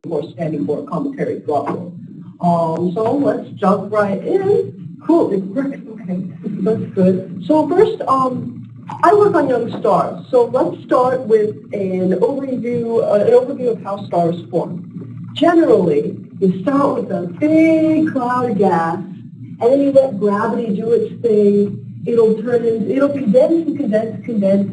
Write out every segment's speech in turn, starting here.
course, standing for cometary globule. So let's jump right in. Cool, it works. Okay, that's good. So first, I work on young stars. So let's start with an overview of how stars form. Generally, you start with a big cloud of gas, and then you let gravity do its thing. It'll condense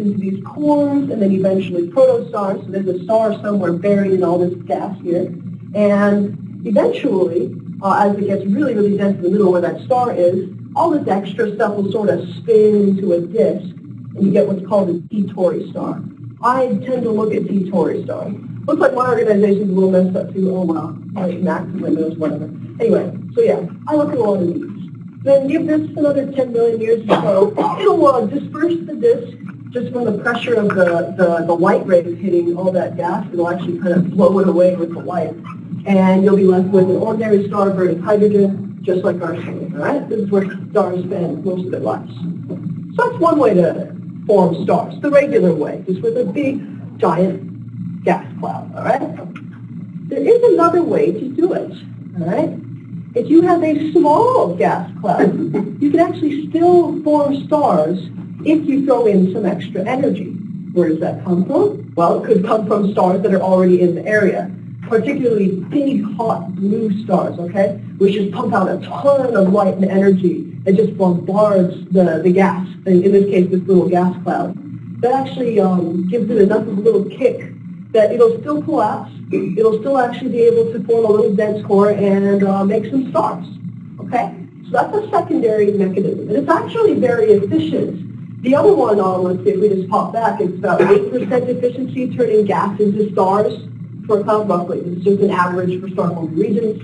into these cores, and then eventually protostars. So there's a star somewhere buried in all this gas here. And eventually, as it gets really, really dense in the middle where that star is, all this extra stuff will sort of spin into a disk, and you get what's called a T-Tauri star. I tend to look at T-Tauri stars. Looks like my organization's a little messed up too. Oh wow, like Max and Windows, whatever. Anyway, so yeah, I look at all of these. Then give this another 10 million years or so, it'll disperse the disk just from the pressure of the light rays hitting all that gas. It'll actually kind of blow it away with the light. And you'll be left with an ordinary star burning hydrogen, just like our sun, all right? This is where stars spend most of their lives. So that's one way to form stars, the regular way, just with a big, giant gas cloud, all right? There is another way to do it, all right? If you have a small gas cloud, you can actually still form stars if you throw in some extra energy. Where does that come from? Well, it could come from stars that are already in the area, particularly big, hot blue stars, okay, which just pump out a ton of light and energy. It just bombards the gas, in this case, this little gas cloud. That actually gives it enough of a little kick that it'll still collapse. It'll still actually be able to form a little dense core and make some stars, okay? So that's a secondary mechanism, and it's actually very efficient. The other one, let's see if we just pop back, it's about 8% efficiency turning gas into stars for a cloud, roughly. This is just an average for star-forming regions.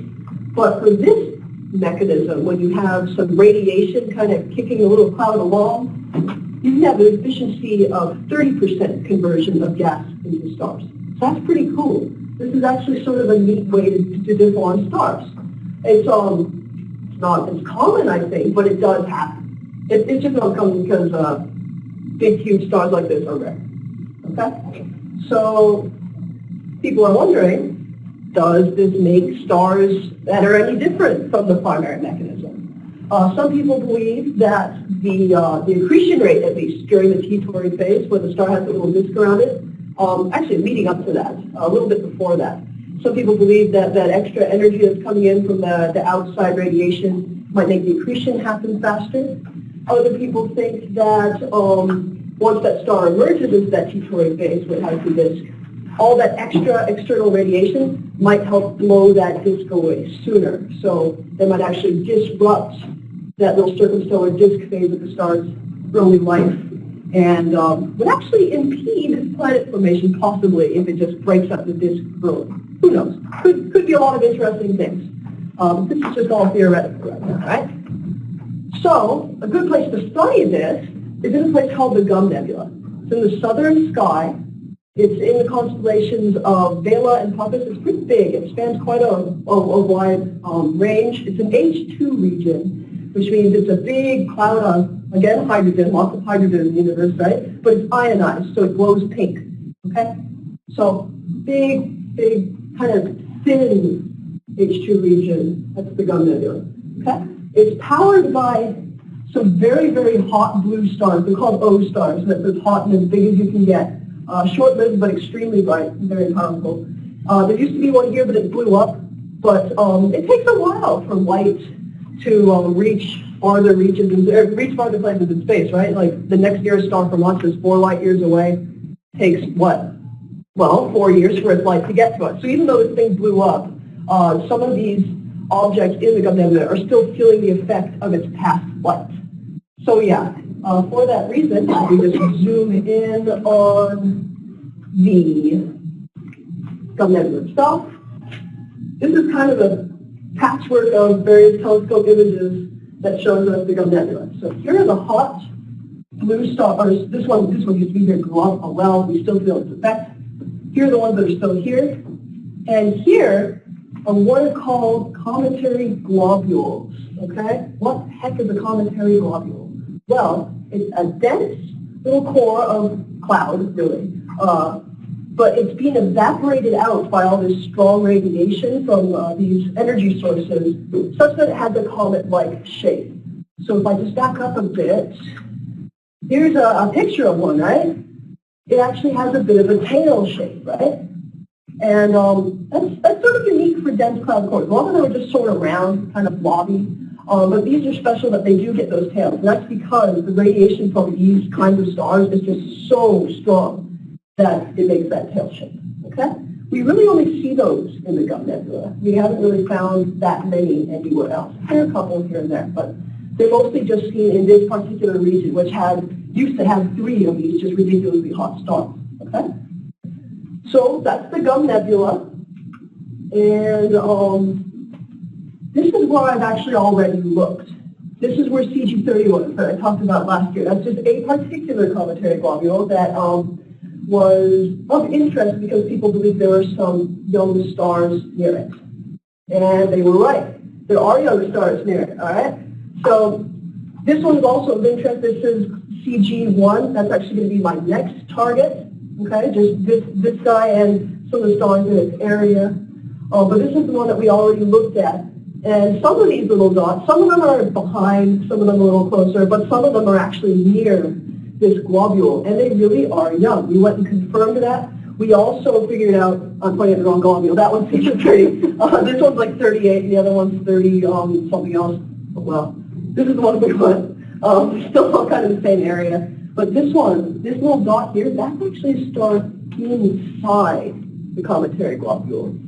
But for this mechanism, when you have some radiation kind of kicking a little cloud along, you can have an efficiency of 30% conversion of gas into stars. So that's pretty cool. This is actually sort of a neat way to form stars. It's not as common, I think, but it does happen. It's just not common because big, huge stars like this are rare. Okay? So people are wondering, does this make stars that are any different from the primary mechanism? Some people believe that the accretion rate, at least during the T-Tauri phase, when the star has a little disk around it, actually leading up to that, a little bit before that, some people believe that that extra energy that's coming in from the outside radiation might make the accretion happen faster. Other people think that once that star emerges into that T-Tauri phase where it has the disk, all that extra external radiation might help blow that disk away sooner. So they might actually disrupt that little circumstellar disk phase of the star's early life and would actually impede planet formation possibly if it just breaks up the disk early. Who knows? Could be a lot of interesting things. This is just all theoretical right now, right? So a good place to study this is in a place called the Gum Nebula. It's in the southern sky. It's in the constellations of Vela and Puppis. It's pretty big. It spans quite a wide range. It's an H2 region, which means it's a big cloud of, again, hydrogen, lots of hydrogen in the universe, right? But it's ionized, so it glows pink, okay? So big, kind of thin H2 region. That's the Gum Nebula, okay? It's powered by some very, very hot blue stars. They're called O stars. That's as hot and as big as you can get. Short-lived, but extremely bright and very powerful. There used to be one here, but it blew up. But it takes a while for light to reach farther places in space, right? Like the next nearest star from us is 4 light years away. Takes what? Well, 4 years for its light to get to us. So even though this thing blew up, some of these objects in the Gum Nebula are still feeling the effect of its past light. So yeah. For that reason, we just zoom in on the Gum Nebula itself. This is kind of a patchwork of various telescope images that shows us the Gum Nebula. So here are the hot blue stars. This one used to be here, grew up. Oh well, we still feel its effect. Here are the ones that are still here. And here are what are called cometary globules. Okay? What the heck is a cometary globule? Well, it's a dense little core of cloud, really, but it's being evaporated out by all this strong radiation from these energy sources, such that it has a comet-like shape. So if I just back up a bit, here's a picture of one, right? It actually has a bit of a tail shape, right? And that's sort of unique for dense cloud cores. A lot of them are just sort of round, kind of blobby. But these are special that they do get those tails. And that's because the radiation from these kinds of stars is just so strong that it makes that tail shape. Okay? We really only see those in the Gum Nebula. We haven't really found that many anywhere else. There are a couple here and there, but they're mostly just seen in this particular region, which used to have 3 of these just ridiculously hot stars. Okay? So that's the Gum Nebula. And this is where I've actually already looked. This is where CG30 was that I talked about last year. That's just a particular cometary globule that was of interest because people believe there were some young stars near it. And they were right. There are young stars near it, all right? So this one is also of interest. This is CG1. That's actually going to be my next target. Okay, just this guy and some of the stars in its area. But this is the one that we already looked at. And some of these little dots, some of them are behind, some of them a little closer, but some of them are actually near this globule, and they really are young. We went and confirmed that. We also figured out, I'm pointing at the wrong globule, that one's 30. This one's like 38, and the other one's 30, something else. Well, this is the one we want. Still all kind of the same area. But this one, this little dot here, that's actually a star inside the cometary globule.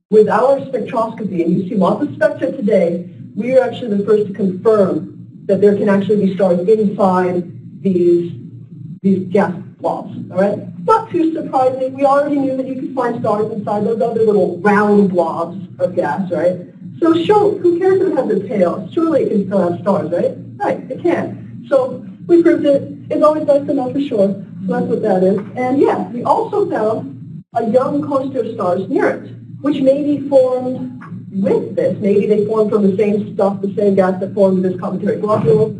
With our spectroscopy, and you see lots of spectra today, we are actually the first to confirm that there can actually be stars inside these gas blobs, all right? Not too surprising. We already knew that you could find stars inside those other little round blobs of gas, right? So sure, who cares if it has a tail? Surely it can still have stars, right? Right, it can. So we proved it. It's always nice to know for sure. So that's what that is. And yeah, we also found a young cluster of stars near it, which may be formed with this. Maybe they formed from the same stuff, the same gas that formed this cometary globule.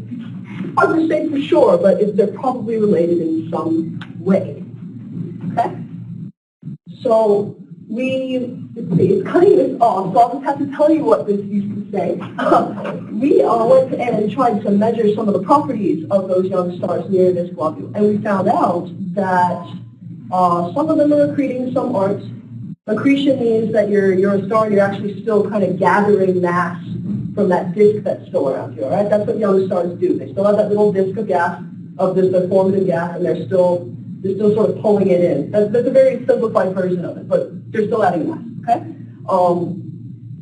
Hard to say for sure, but they're probably related in some way. Okay? So it's cutting this off, so I'll just have to tell you what this used to say. We went and tried to measure some of the properties of those young stars near this globule, and we found out that some of them are accreting, some aren't. Accretion means that you're a star and you're actually still kind of gathering mass from that disk that's still around you, all right? That's what young stars do. They still have that little disk of gas, of this formative gas, and they're still sort of pulling it in. That's a very simplified version of it, but they're still adding mass, okay?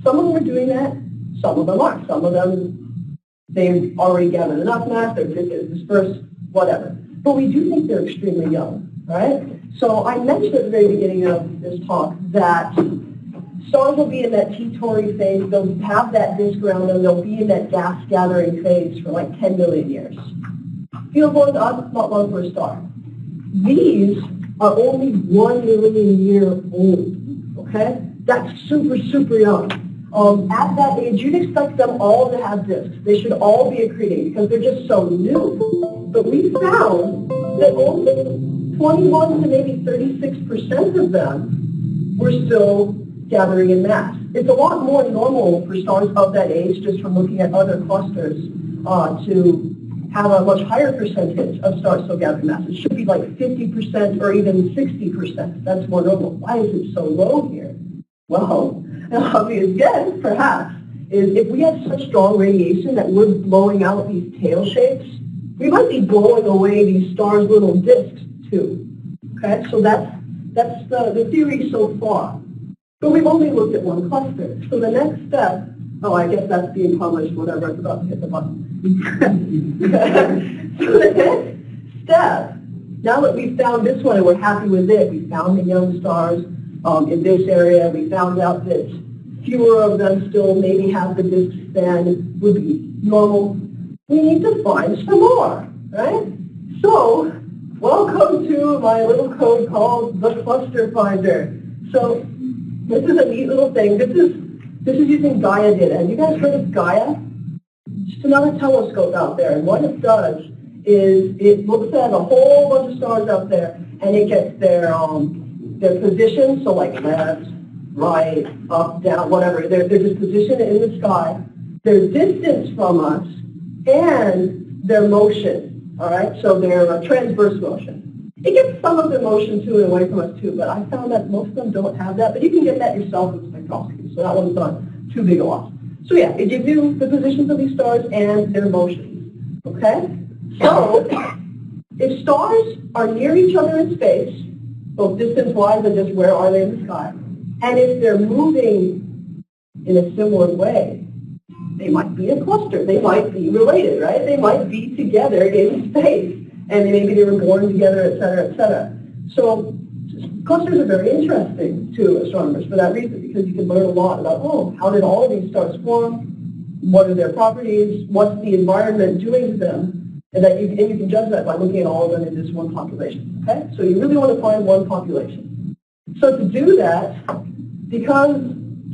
Some of them are doing that, some of them aren't. Some of them, they've already gathered enough mass, they're dispersed, whatever. But we do think they're extremely young, all right? So I mentioned at the very beginning of this talk that stars will be in that T-Tauri phase. They'll have that disk around them. They'll be in that gas gathering phase for like 10 million years. Feels long to us, not long for a star. These are only 1 million year old, okay? That's super, super young. At that age, you'd expect them all to have disks. They should all be accreting because they're just so new. But we found that only 21 to maybe 36% of them were still gathering in mass. It's a lot more normal for stars of that age, just from looking at other clusters, to have a much higher percentage of stars still gathering mass. It should be like 50% or even 60%. That's more normal. Why is it so low here? Well, an obvious guess, perhaps, is if we had such strong radiation that we're blowing out these tail shapes, we might be blowing away these stars' little disks too. Okay, so that's the theory so far. But we've only looked at one cluster. So the next step, oh, I guess that's being published, whatever, I forgot to hit the button. So the next step, now that we've found this one and we're happy with it, we found the young stars in this area, we found out that fewer of them still maybe have the disk span would be normal. We need to find some more, right? So, welcome to my little code called the cluster finder. So, this is a neat little thing. This is using Gaia data. Have you guys heard of Gaia? Just another telescope out there. And what it does is it looks at a whole bunch of stars out there, and it gets their their position, so like left, right, up, down, whatever. They're just positioned in the sky, their distance from us, and their motion, all right? So their transverse motion. It gets some of their motion to and away from us too, but I found that most of them don't have that, but you can get that yourself with spectroscopy, so that one's not too big a loss. So yeah, it gives you the positions of these stars and their motions, okay? So, if stars are near each other in space, both distance-wise and just where are they in the sky, and if they're moving in a similar way, they might be a cluster. They might be related, right? They might be together in space, and maybe they were born together, et cetera, et cetera. So clusters are very interesting to astronomers for that reason, because you can learn a lot about, oh, how did all of these stars form? What are their properties? What's the environment doing to them? And you can judge that by looking at all of them in this one population, okay? So you really want to find one population. So to do that, because,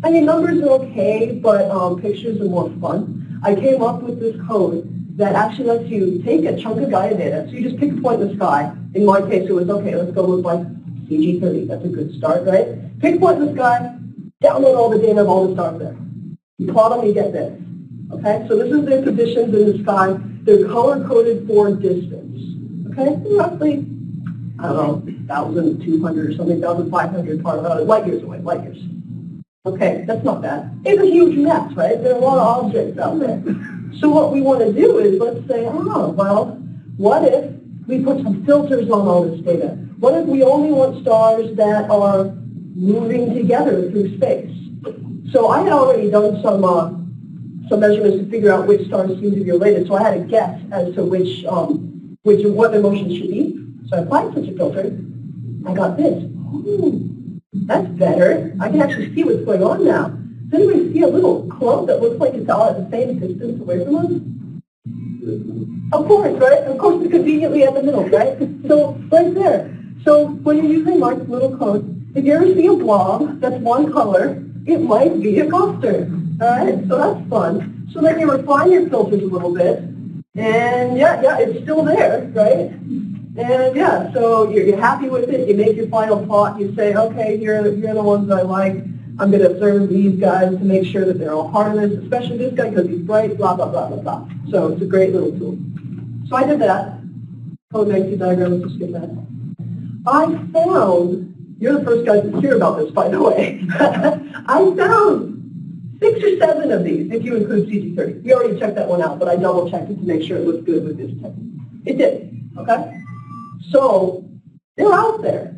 I mean, numbers are okay, but pictures are more fun, I came up with this code that actually lets you take a chunk of Gaia data. So you just pick a point in the sky. In my case, it was, okay, let's go with like CG30. That's a good start, right? Pick a point in the sky, download all the data of all the stars there. You plot them, you get this. Okay, so this is their positions in the sky. They're color-coded for distance. Okay, roughly, I don't know, 1,200 or something, 1,500 light years away, light years. Okay, that's not bad. It's a huge mess, right? There are a lot of objects out there. So what we want to do is, let's say, oh, well, what if we put some filters on all this data? What if we only want stars that are moving together through space? So I had already done some measurements to figure out which stars seem to be related. So I had a guess as to what their motion should be. So I applied such a filter. I got this. Oh, that's better. I can actually see what's going on now. Does anybody see a little clump that looks like it's all at the same distance away from us? Of course, right? Of course, it's conveniently at the middle, right? So right there. So when you're using my little code, if you ever see a blob that's one color, it might be a cluster. All right, so that's fun. So then you refine your filters a little bit, and yeah, it's still there, right? And yeah, so you're happy with it. You make your final plot. You say, okay, here are the ones that I like. I'm going to observe these guys to make sure that they're all part of this, especially this guy because he's bright, blah, blah, blah, blah, blah. So it's a great little tool. So I did that. Code magnitude diagram, let's just skip that. I found, you're the first guys to hear about this, by the way. I found 6 or 7 of these, if you include CG30. We already checked that one out, but I double-checked it to make sure it looked good with this technique. It did, okay? So, they're out there.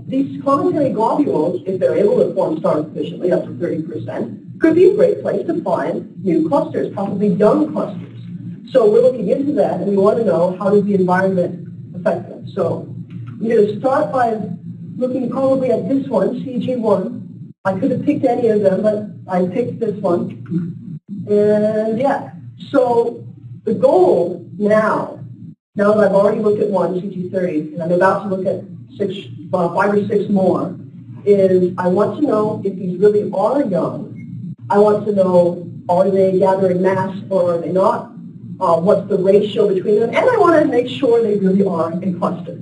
These cometary globules, if they're able to form stars efficiently, up to 30%, could be a great place to find new clusters, possibly young clusters. So we're looking into that, and we want to know how does the environment affect them. So I'm going to start by looking probably at this one, CG1. I could have picked any of them, but I picked this one. And yeah, so the goal now that I've already looked at one, CG30, and I'm about to look at 5 or 6 more, is I want to know if these really are young. I want to know, are they gathering mass or are they not? What's the ratio between them? And I want to make sure they really are a cluster.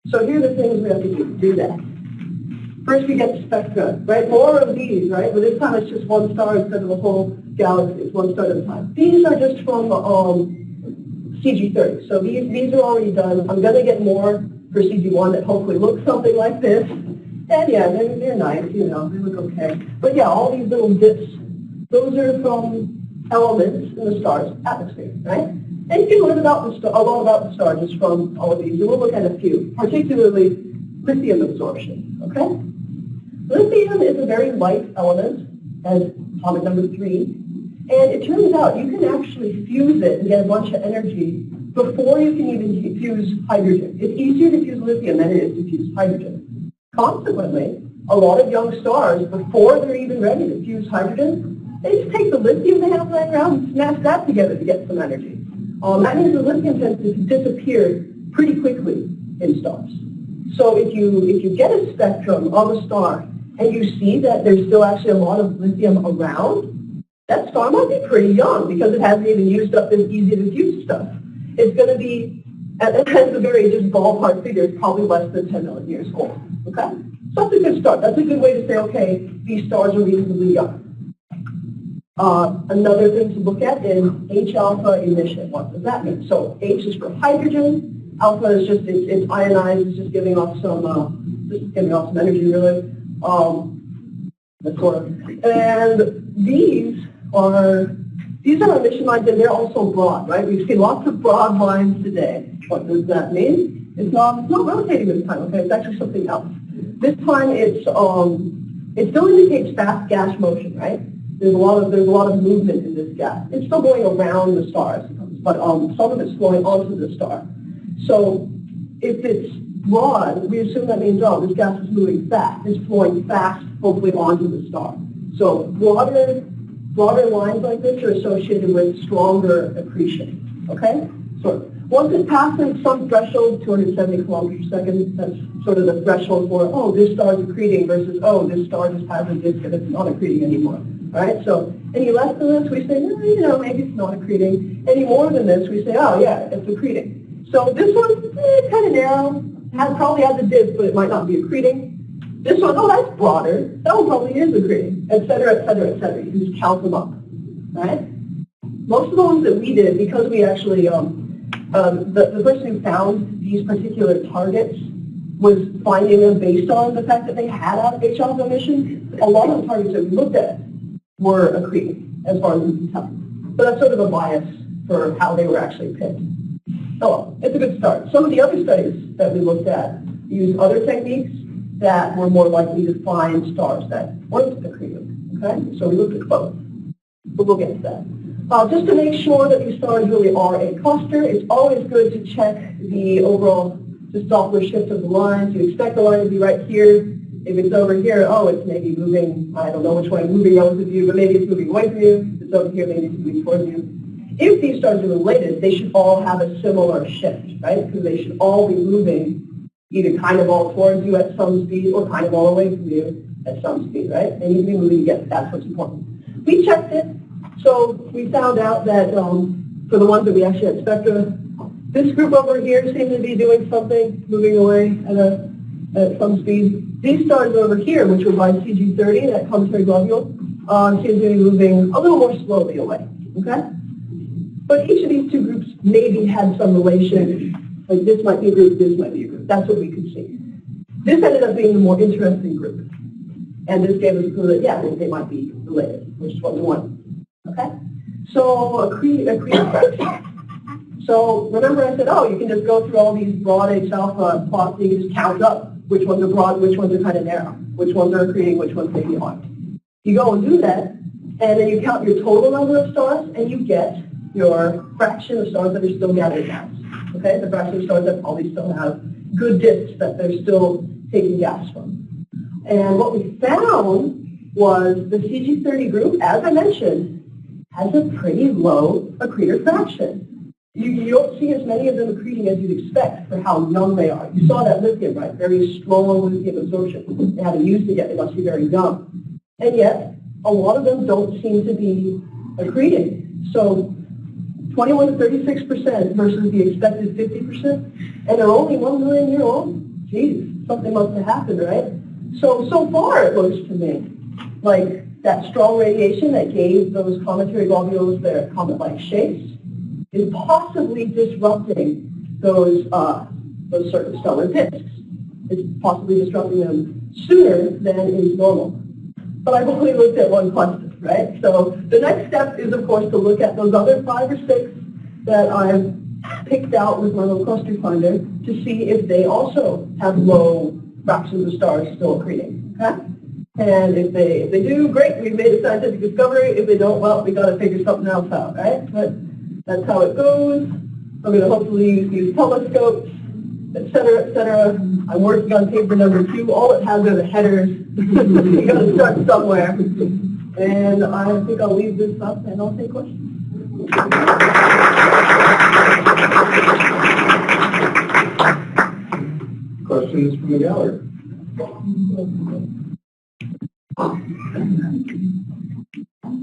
So here are the things we have to do that. First we get the spectra, right? More of these, right? But this time it's just one star instead of a whole galaxy. It's one star at a time. These are just from CG30. So these are already done. I'm going to get more for CG1 that hopefully looks something like this. And yeah, they're nice, you know, they look okay. But yeah, all these little dips, those are from elements in the star's atmosphere, right? And you can learn about a lot about the star just from all of these. And we'll look at a few, particularly lithium absorption, okay? Lithium is a very light element, as atomic number 3, and it turns out you can actually fuse it and get a bunch of energy before you can even fuse hydrogen. It's easier to fuse lithium than it is to fuse hydrogen. Consequently, a lot of young stars, before they're even ready to fuse hydrogen, they just take the lithium they have lying around and smash that together to get some energy. That means the lithium tends to disappear pretty quickly in stars. So if you get a spectrum of a star and you see that there's still actually a lot of lithium around, that star might be pretty young because it hasn't even used up this easy to fuse stuff. It's going to be, at the very just ballpark figure, it's probably less than 10 million years old. Okay? So that's a good start. That's a good way to say, okay, these stars are reasonably young. Another thing to look at is H-alpha emission. What does that mean? So H is for hydrogen. Alpha is just it's ionized. It's just giving off some energy, really. That's sort of. And these are emission lines, and they're also broad, right? We've seen lots of broad lines today. What does that mean? It's not rotating this time. Okay, it's actually something else. This time it still indicates fast gas motion, right? There's a lot of movement in this gas. It's still going around the star, but some of it's flowing onto the star. So if it's broad, we assume that means, oh, this gas is moving fast. It's flowing fast, hopefully onto the star. So broader lines like this are associated with stronger accretion. Okay? So once it passes some threshold, 270 kilometers per second, that's sort of the threshold for, oh, this star is accreting versus, oh, this star just has a disk and it's not accreting anymore. Right? So any less than this, we say, maybe it's not accreting. Any more than this, we say, oh, yeah, it's accreting. So this one, kind of narrow, probably has a disk, but it might not be accreting. This one, oh, that's broader. That one probably is accreting, et cetera, et cetera, et cetera. You can just count them up. Right? Most of the ones that we did, because we actually, the person who found these particular targets was finding them based on the fact that they had H-alpha emission. A lot of the targets that we looked at were accreting, as far as we can tell. But that's sort of a bias for how they were actually picked. Oh well, it's a good start. Some of the other studies that we looked at used other techniques that were more likely to find stars that weren't accretive. Okay, so we looked at both. But we'll get to that. Just to make sure that these stars really are a cluster, it's always good to check the overall Doppler shift of the lines. You expect the line to be right here. If it's over here, oh, it's maybe moving, I don't know which way, moving relative to you, but maybe it's moving away from you. If it's over here, maybe it's moving towards you. If these stars are related, they should all have a similar shift, right? Because they should all be moving either kind of all towards you at some speed or kind of all away from you at some speed, right? They need to be moving together. That's what's important. We checked it. So we found out that for the ones that we actually had spectra, this group over here seemed to be doing something, moving away at some speed. These stars over here, which were by CG30, that cometary globule, seem to be moving a little more slowly away. Okay? But each of these two groups maybe had some relation. Like this might be a group, this might be a group. That's what we could see. This ended up being the more interesting group. And this gave us a clue that, yeah, they might be related, which is what we want. Okay? So accretive fraction. So remember I said, oh, you can just go through all these broad H-alpha plots and you can just count up which ones are broad, which ones are kind of narrow, which ones are accreting, which ones maybe aren't. You go and do that, and then you count your total number of stars, and you get your fraction of stars that are still gathering gas. Okay, the fraction of stars that probably still have good disks that they're still taking gas from. And what we found was the CG30 group, as I mentioned, has a pretty low accretor fraction. You don't see as many of them accreting as you'd expect for how young they are. You saw that lithium, right? Very strong lithium absorption. They haven't used it yet. They must be very young. And yet, a lot of them don't seem to be accreting. So 21 to 36% versus the expected 50%. And they're only 1 million year old. Geez, something must have happened, right? So far it looks to me like that strong radiation that gave those cometary globules their comet-like shapes is possibly disrupting those certain stellar disks. It's possibly disrupting them sooner than is normal. But I've only looked at one cluster, right? So the next step is, of course, to look at those other 5 or 6 that I've picked out with my little cluster finder to see if they also have low fractions of stars still accreting. Okay? And if they do, great, we've made a scientific discovery. If they don't, well, we got to figure something else out, right? But that's how it goes. I'm going to hopefully use telescopes, et cetera, et cetera. I'm working on paper number 2. All it has are the headers. You got to start somewhere. And I think I'll leave this up and I'll take questions. Questions from the gallery?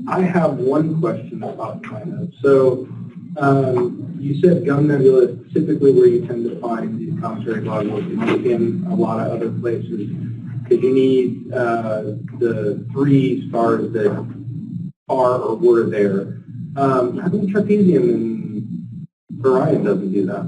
I have one question about China. So you said gum nebula is typically where you tend to find these cometary globules in a lot of other places. because you need the 3 stars that are or were there. How come Trapezium and Orion doesn't do that?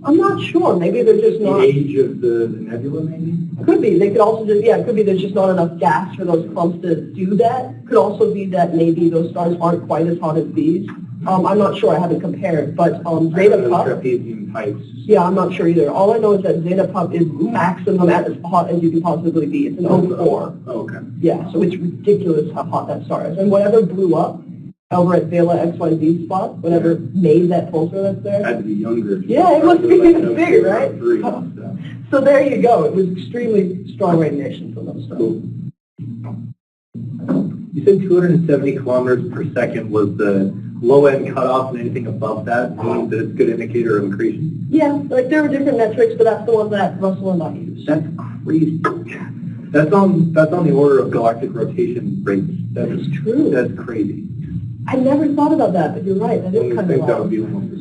I'm not sure. Maybe they're just not. The age of the nebula, maybe? Could be. They could also just, yeah, it could be there's just not enough gas for those clumps to do that. Could also be that maybe those stars aren't quite as hot as these. I'm not sure. I haven't compared. But Zeta Pup, Trapezium types. yeah, I'm not sure either. All I know is that Zeta Pup is maximum as hot as you can possibly be. It's an 04. Oh, okay. Yeah, so it's ridiculous how hot that star is. And whatever blew up over at Vela XYZ spot, whatever made that pulsar that's there. Had to be younger. Yeah, it must be like bigger, right? 03, so. So there you go. It was extremely strong radiation from those stars. Cool. You said 270 kilometers per second was the low-end cutoff, and anything above that means that it's a good indicator of accretion? Yeah, like there were different metrics, but that's the one that Russell and I used. That's crazy. That's on the order of galactic rotation rates. That's true. That's crazy. I never thought about that, but you're right. That is I kind think of that would be almost,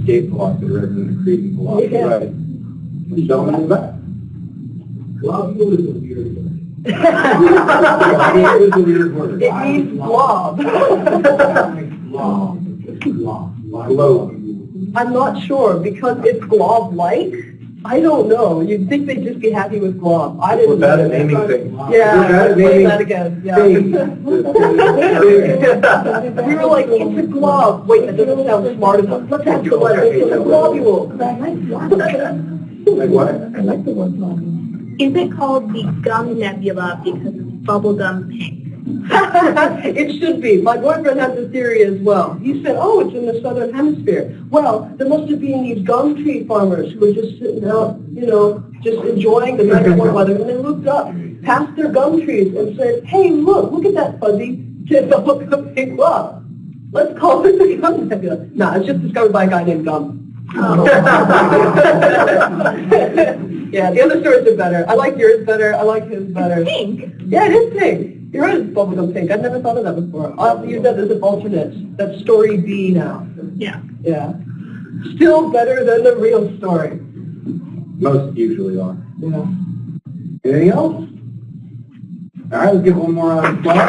escape velocity rather than accreting velocity. Yeah. Right. Don't that. Globule is a weird word. Globule is a weird word. It means blob. Globe. I'm not sure, because it's glob-like. I don't know. You'd think they'd just be happy with glob. I didn't We're bad at know. naming things. Yeah, We're bad at play naming that again. Yeah. things. We were like, it's a glob. Wait, that doesn't sound smart enough. Let's add the letter. It's a globule. Like what? I like the word globule. Is it called the gum nebula because it's bubblegum pink? It should be. My boyfriend has a theory as well. He said, oh, it's in the southern hemisphere. Well, there must have been these gum tree farmers who were just sitting out, just enjoying the nice warm weather, and they looked up past their gum trees and said, hey, look at that fuzzy bubblegum pink blob. Let's call it the gum nebula. No, it's just discovered by a guy named Gum. Oh. Yeah, the other stories are better. I like yours better. I like his better. It's pink. Yeah, it is pink. You're right, it's bubblegum pink. I've never thought of that before. I'll have to use that as an alternate. That's story B now. Yeah. Yeah. Still better than the real story. Most usually are. Yeah. Anything else? All right, let's get one more on the spot.